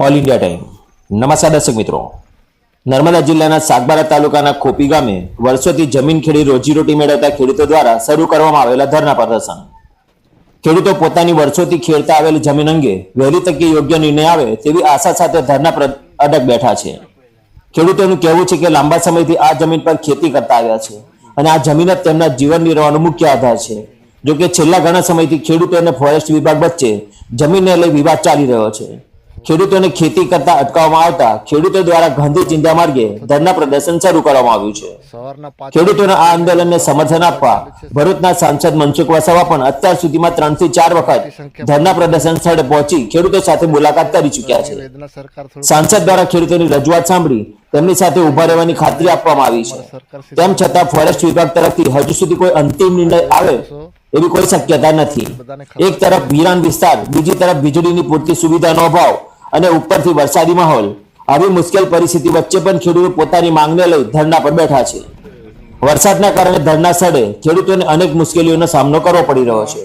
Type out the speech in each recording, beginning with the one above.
All India time. નમસ્કાર દર્શક મિત્રો, નર્મદા જિલ્લાના સાગબારા તાલુકાના ખોપી ગામે વર્ષોથી જમીન ખેડી રોજીરોટી મેળવતા ખેડૂતો દ્વારા શરૂ કરવામાં આવેલા ધરના પ્રદર્શન। ખેડૂતો પોતાની વર્ષોથી ખેડતા આવેલી જમીન અંગે વહેલી તકે યોગ્ય નિર્ણય આવે તેવી આશા સાથે ધરના અડગ બેઠા છે। ખેડૂતોનું કહેવું છે કે લાંબા સમયથી આ જમીન પર ખેતી કરતા આવ્યા છે અને આ જમીન જ તેમના જીવન નિર્વાહનો મુખ્ય આધાર છે। જો કે છેલ્લા ઘણા સમયથી ખેડૂતો અને ફોરેસ્ટ વિભાગ વચ્ચે જમીનને લઈ વિવાદ ચાલી રહ્યો છે। ખેડૂતોને ખેતી કરતા અટકાવવામાં આવતા ખેડૂતો દ્વારા ગાંધી ચિંતા માર્ગે ધરના પ્રદર્શન શરૂ કરવામાં આવ્યું છે। ખેડૂતોના આ આંદોલનને સમર્થન આપવા ભરૂચના સાંસદ મનસુખ વસાવા પણ અત્યાર સુધીમાં 3 થી 4 વખત ધરના પ્રદર્શન સ્થળે પહોંચી ખેડૂતો સાથે મુલાકાત કરી ચૂક્યા છે। સાંસદ દ્વારા ખેડૂતોની રજૂઆત સાંભળી તેમની સાથે ઉભા રહેવાની ખાતરી આપવામાં આવી છે। તેમ છતાં ફોરેસ્ટ વિભાગ તરફથી હજુ સુધી કોઈ અંતિમ નિર્ણય આવે એવી કોઈ શક્યતા નથી। એક તરફ વિરાન વિસ્તાર, બીજી તરફ વીજળીની પૂરતી સુવિધાનો અભાવ અને ઉપરથી વરસાદી માહોલ। આવી મુશ્કેલ પરિસ્થિતિ વચ્ચે પણ ખેડૂતો પોતાની માંગને લઈ ધરના પર બેઠા છે। વરસાદના કારણે ધરના સ્થળે ખેડૂતોને અનેક મુશ્કેલીઓનો સામનો કરવો પડી રહ્યો છે।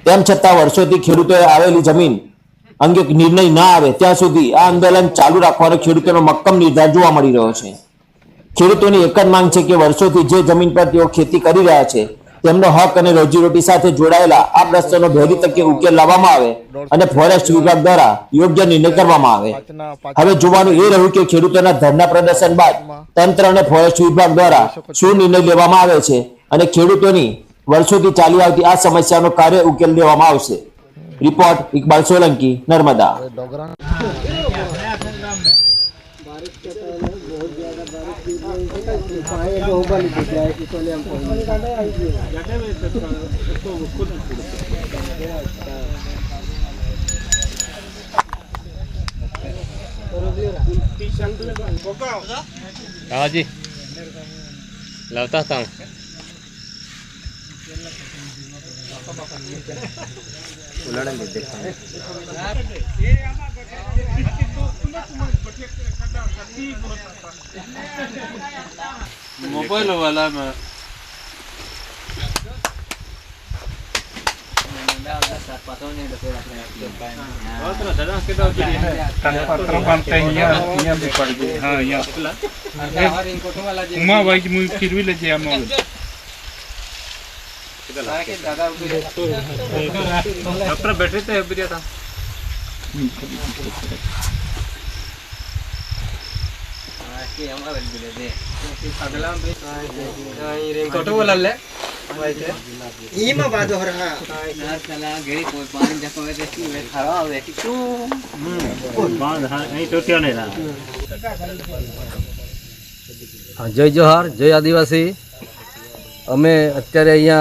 તેમ છતાં વર્ષોથી ખેડૂતોએ આવેલી જમીન અંગે નિર્ણય ના આવે ત્યાં સુધી આ આંદોલન ચાલુ રાખવાનો ખેડૂતોનો મક્કમ નિર્ધાર જોવા મળી રહ્યો છે। ખેડૂતોની એક જ માંગ છે કે વર્ષોથી જે જમીન પર તેઓ ખેતી કરી રહ્યા છે તેમનો હક અને રોજીરોટી સાથે જોડાયેલા આ પ્રશ્નનો વહેલી તકે ઉકેલ લાવવામાં આવે અને ફોરેસ્ટ વિભાગ દ્વારા યોગ્ય નિર્ણય કરવામાં આવે। હવે જોવાનું એ રહ્યું કે ખેડૂતોના ધરના પ્રદર્શન બાદ તંત્ર અને ફોરેસ્ટ વિભાગ દ્વારા શું નિર્ણય લેવામાં આવે છે અને ખેડૂતોની વર્ષોથી ચાલી આવતી આ સમસ્યાનો કાર્ય ઉકેલ લેવામાં આવશે। રિપોર્ટ ઇકબાલ સોલંકી, નર્મદા। हाँ जी लाता था मोबाइल वाला में बैठे थे था रेनकोट वाला ले ईमा बादो रहा चला गेरी कोई पानी जको है कि वे खराब है कि क्यों बांध नहीं टोटियो नहीं रहा। जय जोहार, जय आदिवासी। अमे अत्यारे अहींया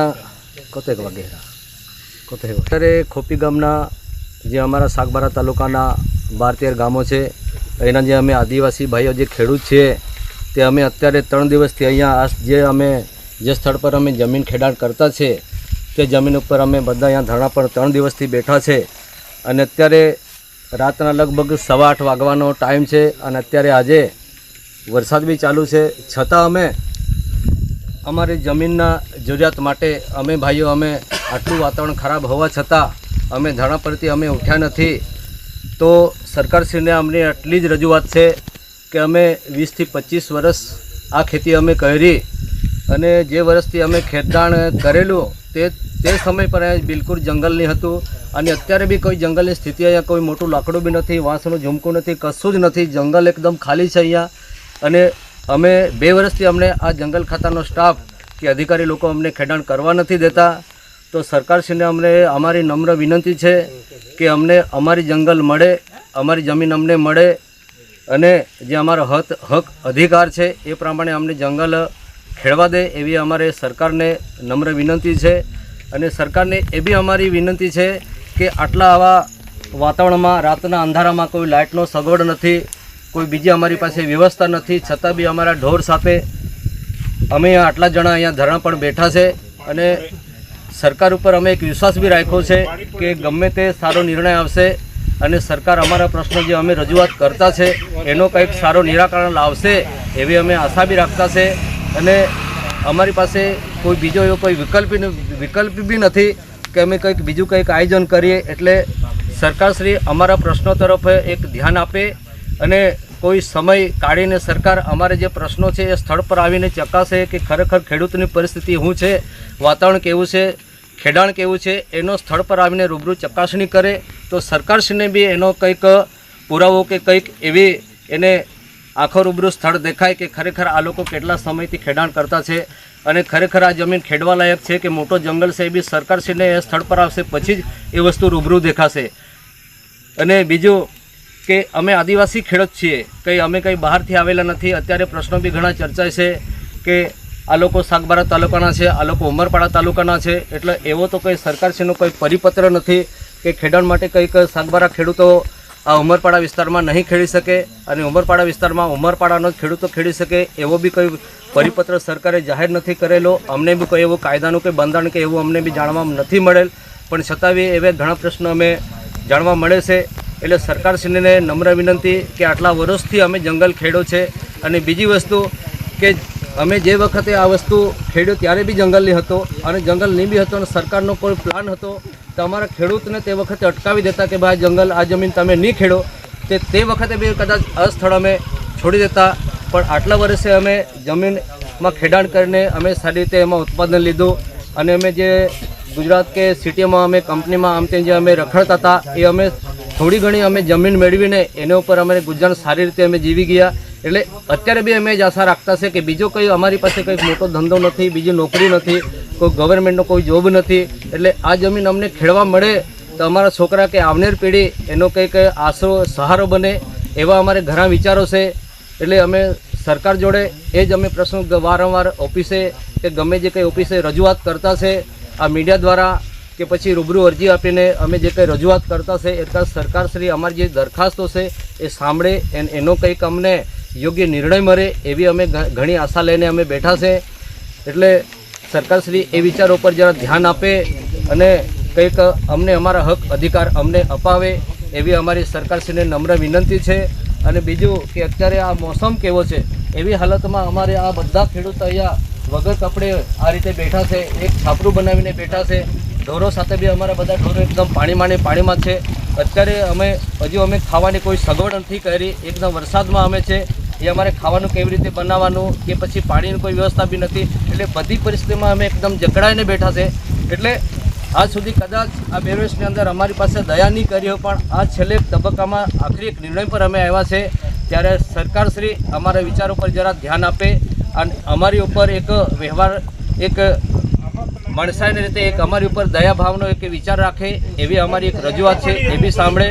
कोतेक वागे अत्यारे खोपी गामना जे अमारा सागबारा तालुकाना 12-13 गामो छे एना जे अमे आदिवासी भाईओ जे खेडूत छे ते अमे अत्यारे 3 दिवसथी अहींया जे अमे जे स्थळ पर अमे जमीन खेडाण करता छे ते जमीन पर अमे बधा अहींया धरણા पर 3 दिवसथी बेठा छे अने अत्यारे रातना लगभग 8:15 वागવાનો टाइम छे अने अत्यारे आजे वरसाद बी चालू छे छतां अमे अमारी जमीनना जरूरियात माटे अमे भाईओ अमे आटलुं वातावरण खराब होवा छतां अमे धरણા परथी अमे उठ्या नथी। तो सरकारश्रीने अमने आटली ज रजूआत है कि अमे 20 થી 25 वर्ष आ खेती अमे करी अने जे वर्षथी अमे खेडाण करेलू ते समय पर बिल्कुल जंगल नहीं हतुं अने अत्यारे बी कोई जंगलनी स्थिति अहींया कोई मोटुं लाकड़ुं बी नथी, वांसनुं झुमकું नथी, कशुं ज नथी, जंगल एकदम खाली छे अहींया। अने अमे 2 वर्षथी अमने आ जंगल खातानो स्टाफ के अधिकारी लोको अमने खेडाण करवा नथी देता। तो सरकारश्रीने अमने अमारी नम्र विनंती है कि अमने अमारी जंगल मळे, अमारी जमीन अमने मळे अने जे अमारो हक अधिकार है ए प्रमाणे अमने जंगल खेडवा दे एवी अमारे सरकारने नम्र विनंती है। अने सरकारने ए बी अमारी विनंती है कि आटला आवा वातावरणमां रातना अंधारामां कोई लाइटनो सगवड नथी, कोई बीजी अमारी पासे व्यवस्था नथी, छतां बी अमारा ढोर साथे अमे आटला जणा अहींया धरણા पर बैठा छे अने सरकार पर अमे एक विश्वास भी राख्यो छे कि गमे ते सारो निर्णय आवशे अने सरकार अमारा प्रश्नो जे अमे रजूआत करता छे एनो कंईक सारो निराकरण लावशे एवी अमे आशा भी राखता छे। अने अमारी पासे कोई बीजो एवो कोई विकल्प भी नथी कि अमे कंईक बीजुं कंईक आयोजन करीए। एटले सरकारश्री अमारा प्रश्नो तरफ एक ध्यान आपे અને કોઈ સમય કાઢીને સરકાર અમારે જે પ્રશ્નો છે એ સ્થળ પર આવીને ચકાસે કે ખરેખર ખેડૂતની પરિસ્થિતિ શું છે, વાતાવરણ કેવું છે, ખેડાણ કેવું છે, એનો સ્થળ પર આવીને રૂબરૂ ચકાસણી કરે તો સરકારશ્રીને બી એનો કંઈક પુરાવો કે કંઈક એવી એને આખો રૂબરૂ સ્થળ દેખાય કે ખરેખર આ લોકો કેટલા સમયથી ખેડાણ કરતા છે અને ખરેખર આ જમીન ખેડવા લાયક છે કે મોટો જંગલ છે એ બી સરકારશ્રીને એ સ્થળ પર આવશે પછી જ એ વસ્તુ રૂબરૂ દેખાશે. અને બીજું કે અમે આદિવાસી ખેડૂત છીએ, કંઈ અમે કંઈ બહારથી આવેલા નથી. અત્યારે પ્રશ્નો બી ઘણા ચર્ચાય છે કે આ લોકો સાગબારા તાલુકાના છે, આ લોકો ઉમરપાડા તાલુકાના છે, એટલે એવો તો કંઈ સરકારશ્રીનો કોઈ પરિપત્ર નથી કે ખેડાણ માટે કંઈક સાગબારા ખેડૂતો આ ઉમરપાડા વિસ્તારમાં નહીં ખેડી શકે અને ઉમરપાડા વિસ્તારમાં ઉમરપાડાનો જ ખેડૂતો ખેડી શકે એવો બી કોઈ પરિપત્ર સરકારે જાહેર નથી કરેલો. અમને બી કોઈ એવું કાયદાનું કે બંધારણ કે એવું અમને બી જાણવા નથી મળેલ, પણ છતાં બી એવા ઘણા પ્રશ્નો અમે જાણવા મળે છે. એટલે સરકારશ્રીને નમ્ર વિનંતી કે આટલા વર્ષથી અમે જંગલ ખેડો છે અને બીજી વસ્તુ કે અમે જે વખતે આ વસ્તુ ખેડ્યો ત્યારે બી જંગલની હતો અને જંગલની બી હતો અને સરકારનો કોઈ પ્લાન હતો તો અમારા ખેડૂતને તે વખતે અટકાવી દેતા કે ભાઈ જંગલ આ જમીન તમે નહીં ખેડો, તે વખતે બી કદાચ આ સ્થળ અમે છોડી દેતા. પણ આટલા વર્ષે અમે જમીનમાં ખેડાણ કરીને અમે સારી રીતે એમાં ઉત્પાદન લીધું અને અમે જે ગુજરાત કે સિટીમાં અમે કંપનીમાં આમ તેમ જે અમે રખડતા હતા એ અમે થોડી ઘણી અમે જમીન મેળવીને એના ઉપર અમે ગુજરાન સારી રીતે અમે જીવી ગયા. એટલે અત્યારે બી અમે જ આશા રાખતા છે કે બીજો કંઈ અમારી પાસે કંઈક મોટો ધંધો નથી, બીજી નોકરી નથી, કોઈ ગવર્મેન્ટનો કોઈ જોબ નથી. એટલે આ જમીન અમને ખેડવા મળે તો અમારા છોકરા કે આવનાર પેઢી એનો કંઈક આશરો સહારો બને એવા અમારે ઘણા વિચારો છે. એટલે અમે સરકાર જોડે એ જ અમે પ્રશ્ન વારંવાર ઓફિસે કે ગમે જે કંઈ ઓફિસે રજૂઆત કરતા છે આ મીડિયા દ્વારા કે પછી રૂબરૂ અરજી આપીને અમે જે કંઈ રજૂઆત કરતા છે એટલે સરકારશ્રી અમારી જે દરખાસ્તો છે એ સાંભળે એનો કંઈક અમને યોગ્ય નિર્ણય મળે એવી અમે ઘણી આશા લઈને અમે બેઠા છે. એટલે સરકારશ્રી એ વિચારો પર જરા ધ્યાન આપે અને કંઈક અમને અમારા હક અધિકાર અમને અપાવે એવી અમારી સરકારશ્રીને નમ્ર વિનંતી છે. અને બીજું કે અત્યારે આ મોસમ કેવો છે એવી હાલતમાં અમારે આ બધા ખેડૂતો અહીંયા વગર કપડે આ રીતે બેઠા છે, એક છાપરું બનાવીને બેઠા છે. ઢોરો સાથે બી અમારા બધા ઢોરો એકદમ પાણીમાં છે. અત્યારે હજુ અમે ખાવાની કોઈ સગવડ નથી કરી, એકદમ વરસાદમાં અમે છે. એ અમારે ખાવાનું કેવી રીતે બનાવવાનું કે પછી પાણીની કોઈ વ્યવસ્થા બી નથી. એટલે બધી પરિસ્થિતિમાં અમે એકદમ જકડાઈને બેઠા છે. એટલે આજ સુધી કદાચ આ 2 વર્ષની અંદર અમારી પાસે દયા નહીં કરી હોય, પણ આ છેલ્લે તબક્કામાં આખરી એક નિર્ણય પર અમે આવ્યા છે. ત્યારે સરકારશ્રી અમારા વિચારો પર જરા ધ્યાન આપે અને અમારી ઉપર એક વ્યવહાર એક માણસાઈની રીતે એક અમારી ઉપર દયા ભાવનો એક વિચાર રાખે એવી અમારી એક રજૂઆત છે, એ બી સાંભળે.